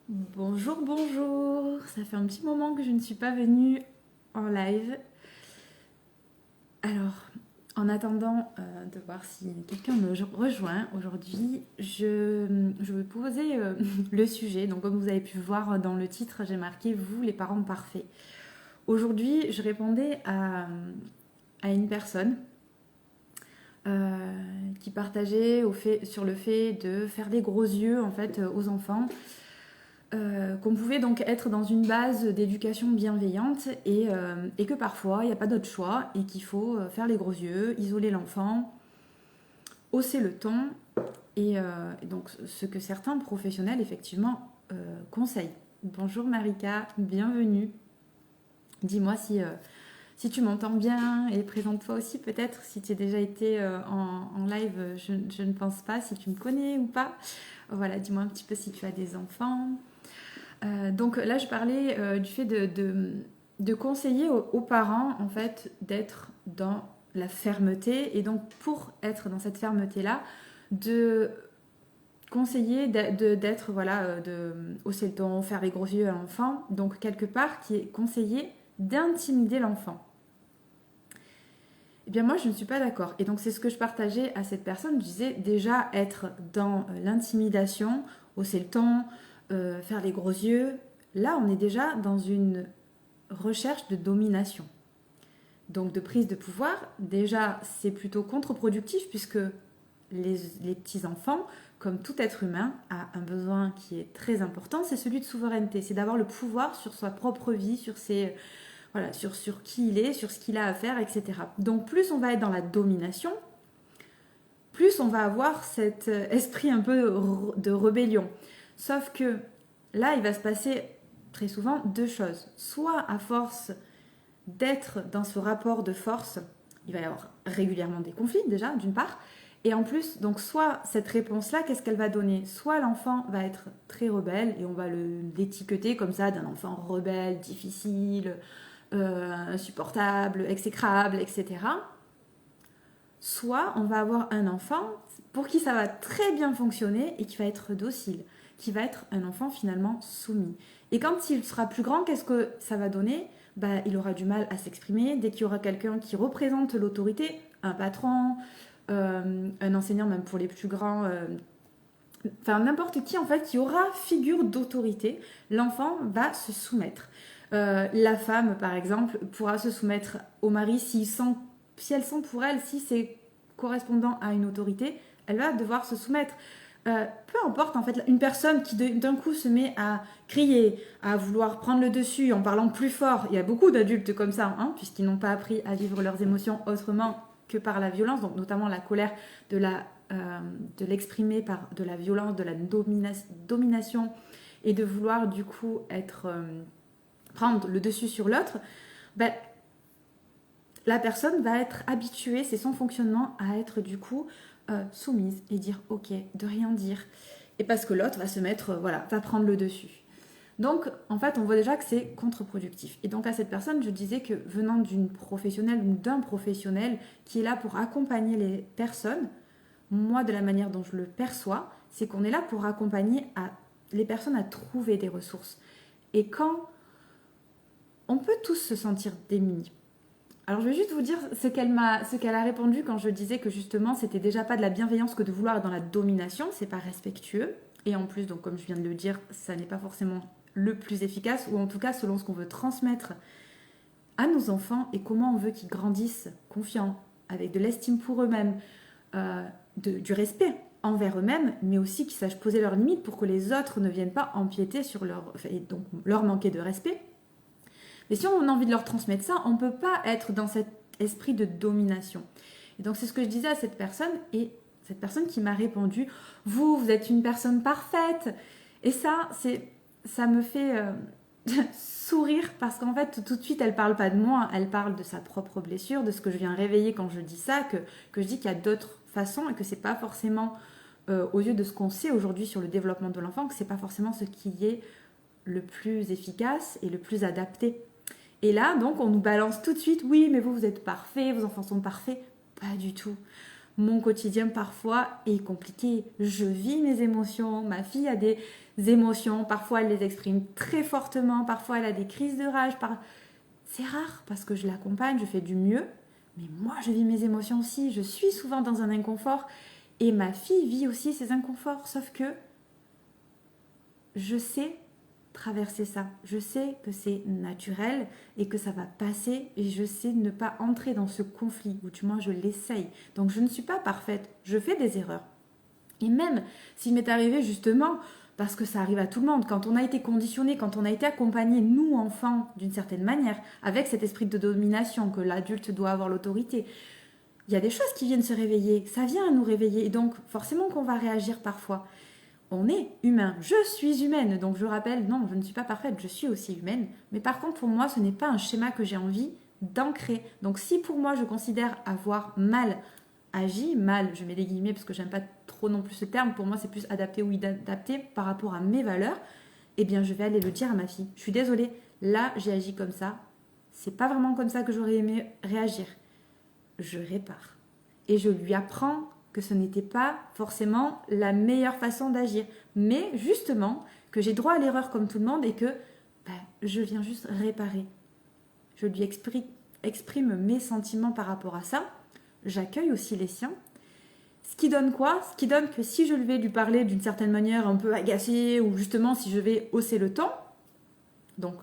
Bonjour, bonjour. Ça fait un petit moment que je ne suis pas venue en live. Alors, en attendant de voir si quelqu'un me rejoint aujourd'hui, je vais poser le sujet. Donc, comme vous avez pu voir dans le titre, j'ai marqué vous, les parents parfaits. Aujourd'hui, je répondais à une personne qui partageait sur le fait de faire des gros yeux en fait aux enfants. Qu'on pouvait donc être dans une base d'éducation bienveillante et que parfois il n'y a pas d'autre choix et qu'il faut faire les gros yeux, isoler l'enfant, hausser le ton et donc ce que certains professionnels effectivement conseillent. Bonjour Marika, bienvenue. Dis-moi si tu m'entends bien et présente-toi aussi peut-être si tu as déjà été en live, je ne pense pas, si tu me connais ou pas. Voilà, dis-moi un petit peu si tu as des enfants. Donc là, je parlais du fait de conseiller aux parents, en fait, d'être dans la fermeté. Et donc, pour être dans cette fermeté-là, de conseiller d'être, voilà, de hausser le ton, faire les gros yeux à l'enfant. Donc, quelque part, qui est conseillé d'intimider l'enfant. Eh bien, moi, je ne suis pas d'accord. Et donc, c'est ce que je partageais à cette personne. Je disais déjà être dans l'intimidation, hausser le ton, faire les gros yeux. Là, on est déjà dans une recherche de domination. Donc, de prise de pouvoir. Déjà, c'est plutôt contre-productif puisque les petits-enfants, comme tout être humain, a un besoin qui est très important, c'est celui de souveraineté. C'est d'avoir le pouvoir sur sa propre vie, sur ses voilà, sur qui il est, sur ce qu'il a à faire, etc. Donc plus on va être dans la domination, plus on va avoir cet esprit un peu de rébellion. Sauf que là, il va se passer très souvent deux choses. Soit à force d'être dans ce rapport de force, il va y avoir régulièrement des conflits déjà, d'une part, et en plus, donc soit cette réponse-là, qu'est-ce qu'elle va donner? Soit l'enfant va être très rebelle et on va l'étiqueter comme ça d'un enfant rebelle, difficile, insupportable, exécrable, etc. Soit on va avoir un enfant pour qui ça va très bien fonctionner et qui va être docile, qui va être un enfant finalement soumis. Et quand il sera plus grand, qu'est-ce que ça va donner? Bah, il aura du mal à s'exprimer. Dès qu'il y aura quelqu'un qui représente l'autorité, un patron, un enseignant même pour les plus grands, enfin n'importe qui en fait qui aura figure d'autorité, l'enfant va se soumettre. La femme, par exemple, pourra se soumettre au mari si elle sent pour elle, si c'est correspondant à une autorité, elle va devoir se soumettre. Peu importe, en fait, une personne qui d'un coup se met à crier, à vouloir prendre le dessus en parlant plus fort, il y a beaucoup d'adultes comme ça, hein, puisqu'ils n'ont pas appris à vivre leurs émotions autrement que par la violence, donc notamment la colère, de la de l'exprimer par de la violence, de la domination et de vouloir du coup prendre le dessus sur l'autre, ben, la personne va être habituée, c'est son fonctionnement, à être du coup soumise et dire ok, de rien dire. Et parce que l'autre va se mettre, voilà, va prendre le dessus. Donc, en fait, on voit déjà que c'est contre-productif. Et donc, à cette personne, je disais que venant d'une professionnelle ou d'un professionnel qui est là pour accompagner les personnes, moi, de la manière dont je le perçois, c'est qu'on est là pour accompagner les personnes à trouver des ressources. Et quand on peut tous se sentir démunis. Alors je vais juste vous dire ce qu'elle a répondu quand je disais que justement c'était déjà pas de la bienveillance que de vouloir être dans la domination, c'est pas respectueux. Et en plus, donc comme je viens de le dire, ça n'est pas forcément le plus efficace, ou en tout cas selon ce qu'on veut transmettre à nos enfants et comment on veut qu'ils grandissent confiants, avec de l'estime pour eux-mêmes, du respect envers eux-mêmes, mais aussi qu'ils sachent poser leurs limites pour que les autres ne viennent pas empiéter sur et donc leur manquer de respect. Mais si on a envie de leur transmettre ça, on ne peut pas être dans cet esprit de domination. Et donc c'est ce que je disais à cette personne, et cette personne qui m'a répondu, vous êtes une personne parfaite. Et ça me fait sourire parce qu'en fait tout de suite elle parle pas de moi, elle parle de sa propre blessure, de ce que je viens réveiller quand je dis ça, que je dis qu'il y a d'autres façons et que c'est pas forcément aux yeux de ce qu'on sait aujourd'hui sur le développement de l'enfant, que c'est pas forcément ce qui est le plus efficace et le plus adapté. Et là, donc, on nous balance tout de suite, oui, mais vous êtes parfait, vos enfants sont parfaits. Pas du tout. Mon quotidien parfois est compliqué. Je vis mes émotions. Ma fille a des émotions. Parfois, elle les exprime très fortement. Parfois, elle a des crises de rage. C'est rare parce que je l'accompagne, je fais du mieux. Mais moi, je vis mes émotions aussi. Je suis souvent dans un inconfort. Et ma fille vit aussi ses inconforts. Sauf que je sais traverser ça. Je sais que c'est naturel et que ça va passer et je sais ne pas entrer dans ce conflit, ou du moins je l'essaye. Donc je ne suis pas parfaite, je fais des erreurs. Et même s'il m'est arrivé justement, parce que ça arrive à tout le monde, quand on a été conditionné, quand on a été accompagné, nous enfants, d'une certaine manière, avec cet esprit de domination, que l'adulte doit avoir l'autorité, il y a des choses qui viennent se réveiller, ça vient à nous réveiller, et donc forcément qu'on va réagir parfois. On est humain, je suis humaine, donc je rappelle, non, je ne suis pas parfaite, je suis aussi humaine, mais par contre pour moi ce n'est pas un schéma que j'ai envie d'ancrer. Donc si pour moi je considère avoir mal agi, mal, je mets des guillemets parce que j'aime pas trop non plus ce terme, pour moi c'est plus adapté ou inadapté par rapport à mes valeurs, eh bien je vais aller le dire à ma fille. Je suis désolée, là j'ai agi comme ça, c'est pas vraiment comme ça que j'aurais aimé réagir. Je répare. Et je lui apprends que ce n'était pas forcément la meilleure façon d'agir, mais justement que j'ai droit à l'erreur comme tout le monde et que je viens juste réparer. Je lui exprime mes sentiments par rapport à ça, j'accueille aussi les siens. Ce qui donne quoi? Ce qui donne que si je vais lui parler d'une certaine manière un peu agacée ou justement si je vais hausser le ton, donc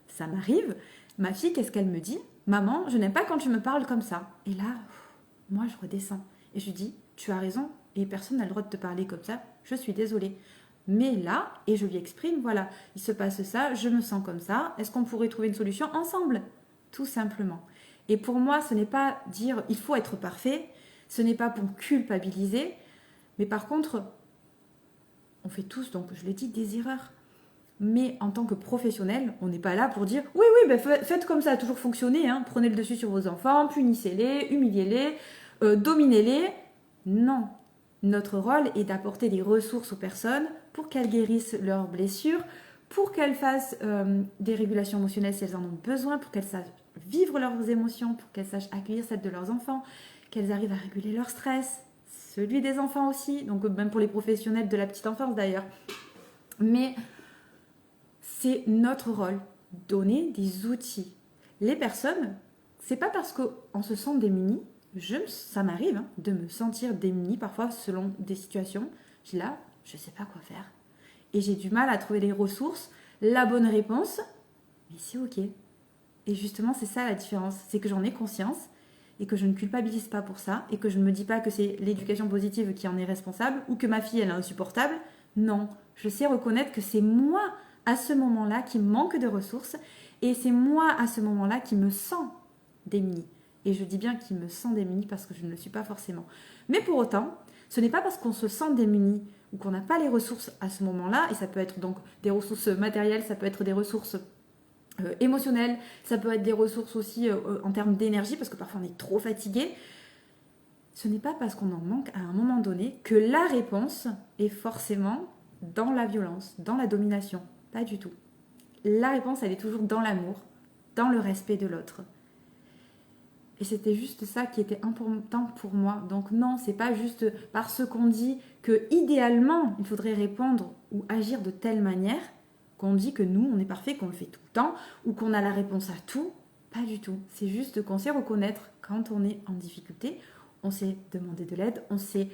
ça m'arrive, ma fille, qu'est-ce qu'elle me dit? Maman, je n'aime pas quand tu me parles comme ça. Et là, moi je redescends et je dis, tu as raison et personne n'a le droit de te parler comme ça, je suis désolée. Mais là, et je lui exprime, voilà, il se passe ça, je me sens comme ça, est-ce qu'on pourrait trouver une solution ensemble? Tout simplement. Et pour moi, ce n'est pas dire il faut être parfait, ce n'est pas pour culpabiliser, mais par contre, on fait tous, donc je l'ai dit, des erreurs. Mais en tant que professionnel, on n'est pas là pour dire oui, oui, faites comme ça a toujours fonctionné, hein, prenez le dessus sur vos enfants, punissez-les, humiliez-les, dominez-les. Non. Notre rôle est d'apporter des ressources aux personnes pour qu'elles guérissent leurs blessures, pour qu'elles fassent des régulations émotionnelles si elles en ont besoin, pour qu'elles sachent vivre leurs émotions, pour qu'elles sachent accueillir celles de leurs enfants, qu'elles arrivent à réguler leur stress, celui des enfants aussi, donc même pour les professionnels de la petite enfance d'ailleurs. Mais c'est notre rôle, donner des outils. Les personnes, c'est pas parce qu'on se sent démunis, ça m'arrive de me sentir démunie parfois selon des situations. Je suis là, je sais pas quoi faire. Et j'ai du mal à trouver les ressources, la bonne réponse, mais c'est ok. Et justement, c'est ça la différence, c'est que j'en ai conscience et que je ne culpabilise pas pour ça et que je ne me dis pas que c'est l'éducation positive qui en est responsable ou que ma fille elle est insupportable. Non, je sais reconnaître que c'est moi à ce moment-là qui manque de ressources et c'est moi à ce moment-là qui me sens démunie. Et je dis bien qui me sent démunie parce que je ne le suis pas forcément. Mais pour autant, ce n'est pas parce qu'on se sent démuni ou qu'on n'a pas les ressources à ce moment-là, et ça peut être donc des ressources matérielles, ça peut être des ressources émotionnelles, ça peut être des ressources aussi en termes d'énergie, parce que parfois on est trop fatigué. Ce n'est pas parce qu'on en manque à un moment donné que la réponse est forcément dans la violence, dans la domination. Pas du tout. La réponse, elle est toujours dans l'amour, dans le respect de l'autre. Et c'était juste ça qui était important pour moi. Donc non, c'est pas juste parce qu'on dit que idéalement, il faudrait répondre ou agir de telle manière qu'on dit que nous, on est parfait, qu'on le fait tout le temps, ou qu'on a la réponse à tout. Pas du tout. C'est juste qu'on sait reconnaître quand on est en difficulté, on sait demander de l'aide, on sait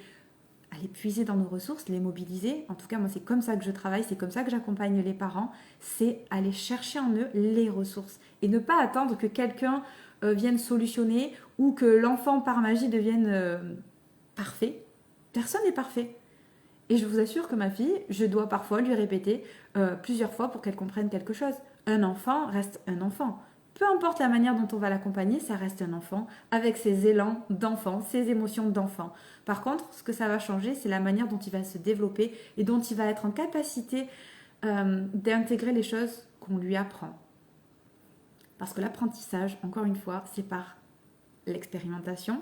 aller puiser dans nos ressources, les mobiliser. En tout cas, moi, c'est comme ça que je travaille, c'est comme ça que j'accompagne les parents, c'est aller chercher en eux les ressources et ne pas attendre que quelqu'un vienne solutionner ou que l'enfant par magie devienne parfait. Personne n'est parfait. Et je vous assure que ma fille, je dois parfois lui répéter plusieurs fois pour qu'elle comprenne quelque chose. Un enfant reste un enfant. Peu importe la manière dont on va l'accompagner, ça reste un enfant avec ses élans d'enfant, ses émotions d'enfant. Par contre, ce que ça va changer, c'est la manière dont il va se développer et dont il va être en capacité d'intégrer les choses qu'on lui apprend. Parce que l'apprentissage, encore une fois, c'est par l'expérimentation,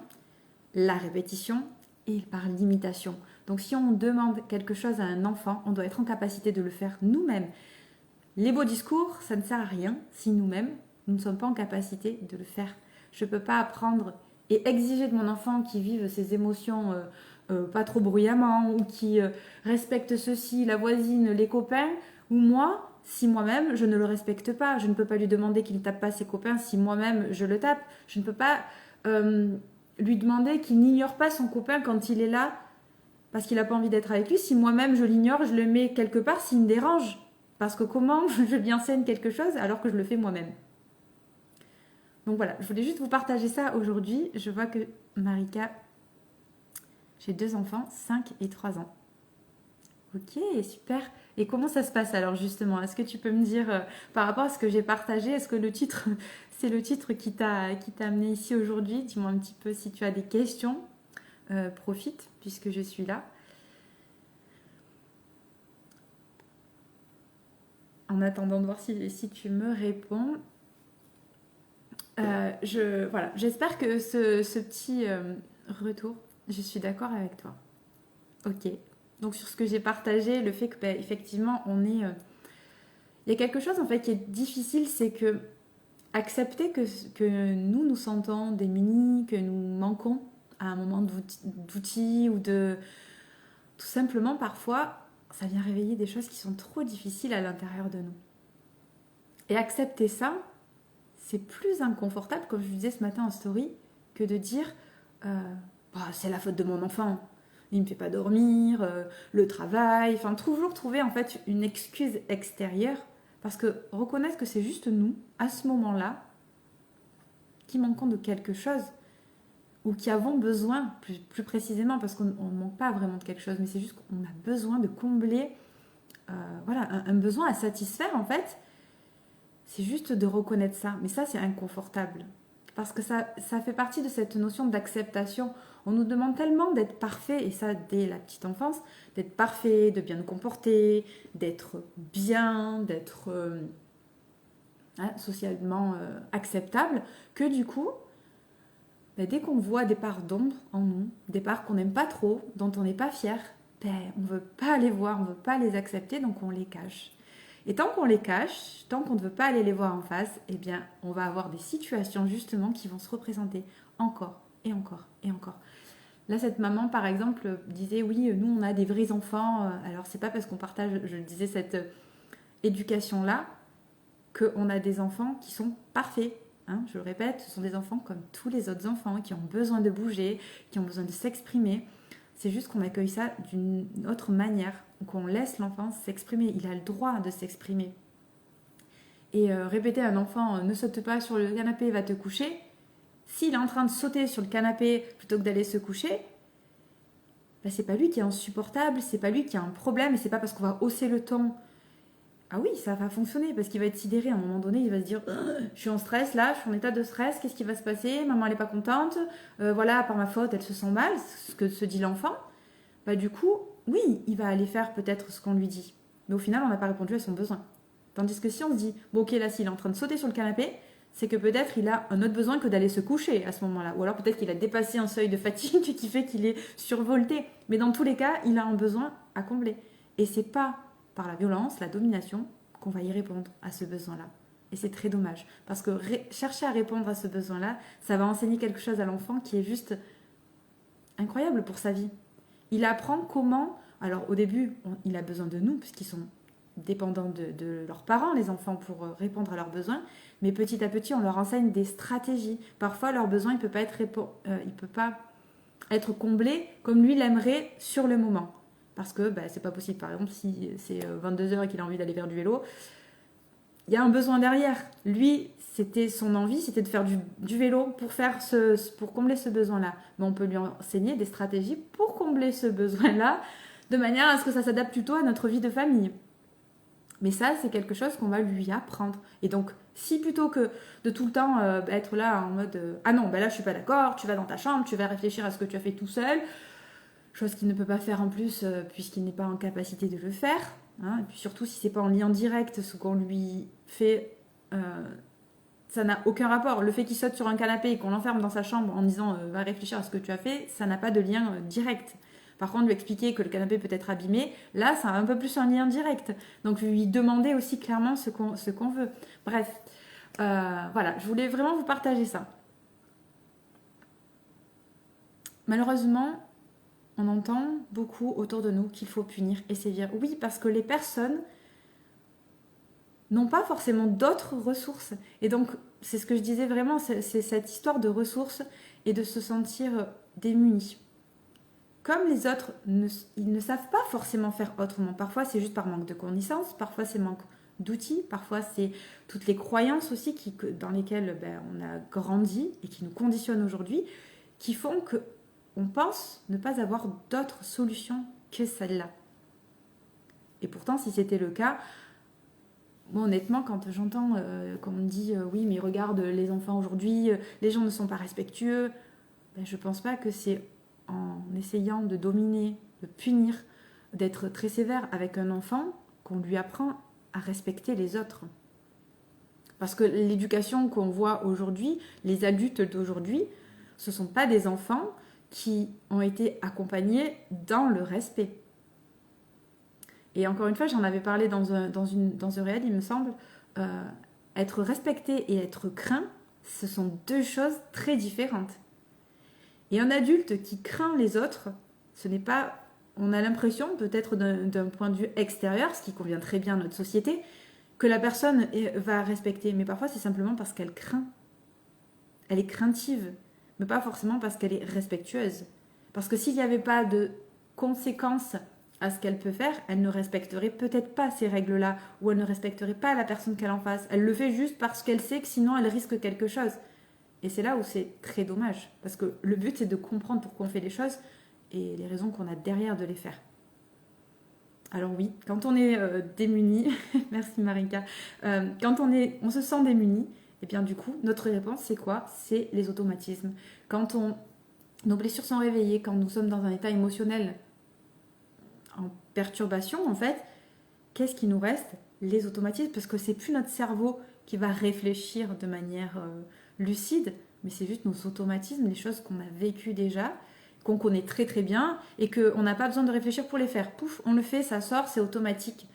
la répétition et par l'imitation. Donc si on demande quelque chose à un enfant, on doit être en capacité de le faire nous-mêmes. Les beaux discours, ça ne sert à rien si nous-mêmes, nous ne sommes pas en capacité de le faire. Je ne peux pas apprendre et exiger de mon enfant qu'il vive ses émotions pas trop bruyamment ou qui respecte ceci, la voisine, les copains, ou moi, si moi-même je ne le respecte pas, je ne peux pas lui demander qu'il ne tape pas ses copains si moi-même je le tape, je ne peux pas lui demander qu'il n'ignore pas son copain quand il est là parce qu'il n'a pas envie d'être avec lui, si moi-même je l'ignore, je le mets quelque part s'il me dérange. Parce que comment je lui enseigne quelque chose alors que je le fais moi-même. Donc voilà, je voulais juste vous partager ça aujourd'hui. Je vois que Marika, j'ai 2 enfants, 5 et 3 ans. Ok, super. Et comment ça se passe alors justement? Est-ce que tu peux me dire par rapport à ce que j'ai partagé, est-ce que le titre, c'est le titre qui t'a amené ici aujourd'hui? Dis-moi un petit peu si tu as des questions. Profite puisque je suis là. En attendant de voir si tu me réponds. Voilà, j'espère que ce petit retour, je suis d'accord avec toi. Ok. Donc sur ce que j'ai partagé, le fait que effectivement on est, il y a quelque chose en fait qui est difficile, c'est que accepter que nous sentons démunis, que nous manquons à un moment d'outils ou de tout simplement parfois ça vient réveiller des choses qui sont trop difficiles à l'intérieur de nous. Et accepter ça, c'est plus inconfortable, comme je vous disais ce matin en story, que de dire c'est la faute de mon enfant, il ne me fait pas dormir, le travail, enfin toujours trouver en fait une excuse extérieure, parce que reconnaître que c'est juste nous, à ce moment-là, qui manquons de quelque chose, ou qui avons besoin, plus précisément, parce qu'on ne manque pas vraiment de quelque chose, mais c'est juste qu'on a besoin de combler voilà, un besoin à satisfaire en fait. C'est juste de reconnaître ça. Mais ça, c'est inconfortable. Parce que ça fait partie de cette notion d'acceptation. On nous demande tellement d'être parfait, et ça dès la petite enfance, d'être parfait, de bien nous comporter, d'être bien, d'être socialement acceptable, que du coup, dès qu'on voit des parts d'ombre en nous, des parts qu'on n'aime pas trop, dont on n'est pas fier, on ne veut pas les voir, on ne veut pas les accepter, donc on les cache. Et tant qu'on les cache, tant qu'on ne veut pas aller les voir en face, eh bien, on va avoir des situations justement qui vont se représenter encore et encore et encore. Là, cette maman, par exemple, disait oui, nous, on a des vrais enfants. Alors, c'est pas parce qu'on partage, je disais, cette éducation-là, qu'on a des enfants qui sont parfaits. Hein, je le répète, ce sont des enfants comme tous les autres enfants qui ont besoin de bouger, qui ont besoin de s'exprimer. C'est juste qu'on accueille ça d'une autre manière, qu'on laisse l'enfant s'exprimer. Il a le droit de s'exprimer. Et répéter à un enfant ne saute pas sur le canapé, va te coucher. S'il est en train de sauter sur le canapé plutôt que d'aller se coucher, c'est pas lui qui est insupportable, c'est pas lui qui a un problème, et c'est pas parce qu'on va hausser le ton. Ah oui, ça va fonctionner parce qu'il va être sidéré. À un moment donné, il va se dire je suis en stress là, je suis en état de stress, qu'est-ce qui va se passer? Maman, elle n'est pas contente. Voilà, par ma faute, elle se sent mal, ce que se dit l'enfant. Du coup, oui, il va aller faire peut-être ce qu'on lui dit. Mais au final, on n'a pas répondu à son besoin. Tandis que si on se dit bon, ok, là, s'il est en train de sauter sur le canapé, c'est que peut-être il a un autre besoin que d'aller se coucher à ce moment-là. Ou alors peut-être qu'il a dépassé un seuil de fatigue qui fait qu'il est survolté. Mais dans tous les cas, il a un besoin à combler. Et c'est pas par la violence, la domination, qu'on va y répondre à ce besoin-là. Et c'est très dommage. Parce que chercher à répondre à ce besoin-là, ça va enseigner quelque chose à l'enfant qui est juste incroyable pour sa vie. Il apprend comment... Alors au début, il a besoin de nous, puisqu'ils sont dépendants de leurs parents, les enfants, pour répondre à leurs besoins. Mais petit à petit, on leur enseigne des stratégies. Parfois, leur besoin, il ne peut pas être comblé comme lui l'aimerait sur le moment. Parce que c'est pas possible. Par exemple, si c'est 22h et qu'il a envie d'aller faire du vélo, il y a un besoin derrière. Lui, c'était son envie, c'était de faire du vélo pour combler ce besoin-là. Mais on peut lui enseigner des stratégies pour combler ce besoin-là, de manière à ce que ça s'adapte plutôt à notre vie de famille. Mais ça, c'est quelque chose qu'on va lui apprendre. Et donc, si plutôt que de tout le temps être là en mode ah non, là je suis pas d'accord, tu vas dans ta chambre, tu vas réfléchir à ce que tu as fait tout seul, chose qu'il ne peut pas faire en plus puisqu'il n'est pas en capacité de le faire. Hein, et puis surtout si c'est pas en lien direct, ce qu'on lui fait, ça n'a aucun rapport. Le fait qu'il saute sur un canapé et qu'on l'enferme dans sa chambre en disant va réfléchir à ce que tu as fait, ça n'a pas de lien direct. Par contre, lui expliquer que le canapé peut être abîmé, là, ça a un peu plus un lien direct. Donc, lui demander aussi clairement ce qu'on veut. Bref, voilà, je voulais vraiment vous partager ça. malheureusement, on entend beaucoup autour de nous qu'il faut punir et sévir. Oui, parce que les personnes n'ont pas forcément d'autres ressources. Et donc, c'est ce que je disais vraiment, c'est cette histoire de ressources et de se sentir démunis. Comme les autres, ils ne savent pas forcément faire autrement. Parfois, c'est juste par manque de connaissances, parfois c'est manque d'outils, parfois c'est toutes les croyances aussi dans lesquelles on a grandi et qui nous conditionnent aujourd'hui, qui font qu'on pense ne pas avoir d'autres solutions que celle-là. Et pourtant, si c'était le cas, moi honnêtement, quand j'entends qu'on me dit oui, mais regarde les enfants aujourd'hui, les gens ne sont pas respectueux, je ne pense pas que c'est en essayant de dominer, de punir, d'être très sévère avec un enfant qu'on lui apprend à respecter les autres. Parce que l'éducation qu'on voit aujourd'hui, les adultes d'aujourd'hui, ce ne sont pas des enfants qui ont été accompagnés dans le respect. Et encore une fois, j'en avais parlé dans un réel, il me semble, être respecté et être craint, ce sont deux choses très différentes. Et un adulte qui craint les autres, ce n'est pas... On a l'impression, peut-être d'un point de vue extérieur, ce qui convient très bien à notre société, que la personne va respecter. Mais parfois, c'est simplement parce qu'elle craint. Elle est craintive, mais pas forcément parce qu'elle est respectueuse. Parce que s'il n'y avait pas de conséquences à ce qu'elle peut faire, elle ne respecterait peut-être pas ces règles-là, ou elle ne respecterait pas la personne qu'elle en face. Elle le fait juste parce qu'elle sait que sinon elle risque quelque chose. Et c'est là où c'est très dommage, parce que le but c'est de comprendre pourquoi on fait les choses et les raisons qu'on a derrière de les faire. Alors oui, quand on est démuni, merci Marika, quand on se sent démuni, et bien du coup, notre réponse c'est quoi? C'est les automatismes. Quand nos blessures sont réveillées, quand nous sommes dans un état émotionnel en perturbation, en fait, qu'est-ce qui nous reste? Les automatismes, parce que c'est plus notre cerveau qui va réfléchir de manière lucide, mais c'est juste nos automatismes, les choses qu'on a vécues déjà, qu'on connaît très très bien et qu'on n'a pas besoin de réfléchir pour les faire. Pouf, on le fait, ça sort, c'est automatique.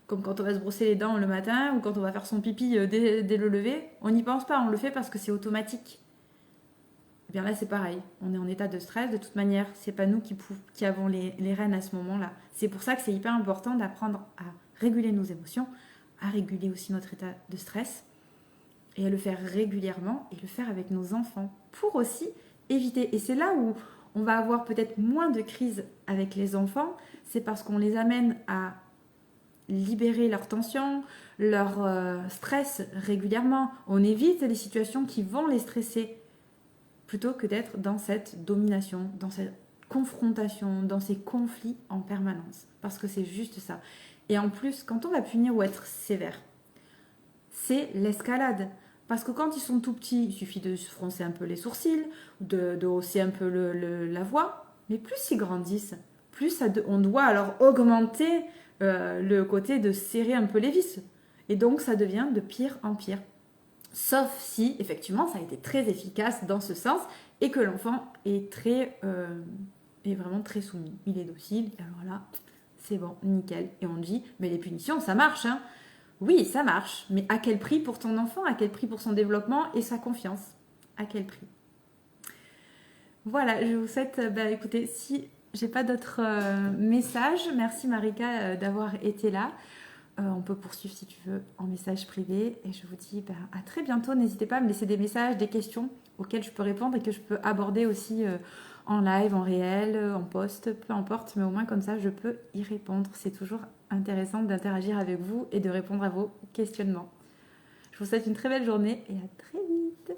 Comme quand on va se brosser les dents le matin ou quand on va faire son pipi dès le lever, on n'y pense pas, on le fait parce que c'est automatique. Et bien là, c'est pareil, on est en état de stress, de toute manière, c'est pas nous qui avons les rênes à ce moment-là. C'est pour ça que c'est hyper important d'apprendre à réguler nos émotions, à réguler aussi notre état de stress, et à le faire régulièrement et le faire avec nos enfants pour aussi éviter. Et c'est là où on va avoir peut-être moins de crises avec les enfants, c'est parce qu'on les amène à libérer leur tension, leur stress régulièrement. On évite les situations qui vont les stresser plutôt que d'être dans cette domination, dans cette confrontation, dans ces conflits en permanence. Parce que c'est juste ça. Et en plus, quand on va punir ou être sévère, c'est l'escalade. Parce que quand ils sont tout petits, il suffit de se froncer un peu les sourcils, de hausser un peu la voix. Mais plus ils grandissent, plus on doit alors augmenter le côté de serrer un peu les vis. Et donc ça devient de pire en pire. Sauf si, effectivement, ça a été très efficace dans ce sens et que l'enfant est vraiment très soumis. Il est docile, et alors là, c'est bon, nickel. Et on dit, mais les punitions, ça marche, hein. Oui, ça marche, mais à quel prix pour ton enfant? À quel prix pour son développement et sa confiance? À quel prix? Voilà, je vous souhaite, écoutez, si j'ai pas d'autres messages, merci Marika d'avoir été là. On peut poursuivre si tu veux en message privé et je vous dis à très bientôt. N'hésitez pas à me laisser des messages, des questions auxquelles je peux répondre et que je peux aborder aussi en live, en réel, en post, peu importe, mais au moins comme ça je peux y répondre. C'est toujours intéressant d'interagir avec vous et de répondre à vos questionnements. Je vous souhaite une très belle journée et à très vite.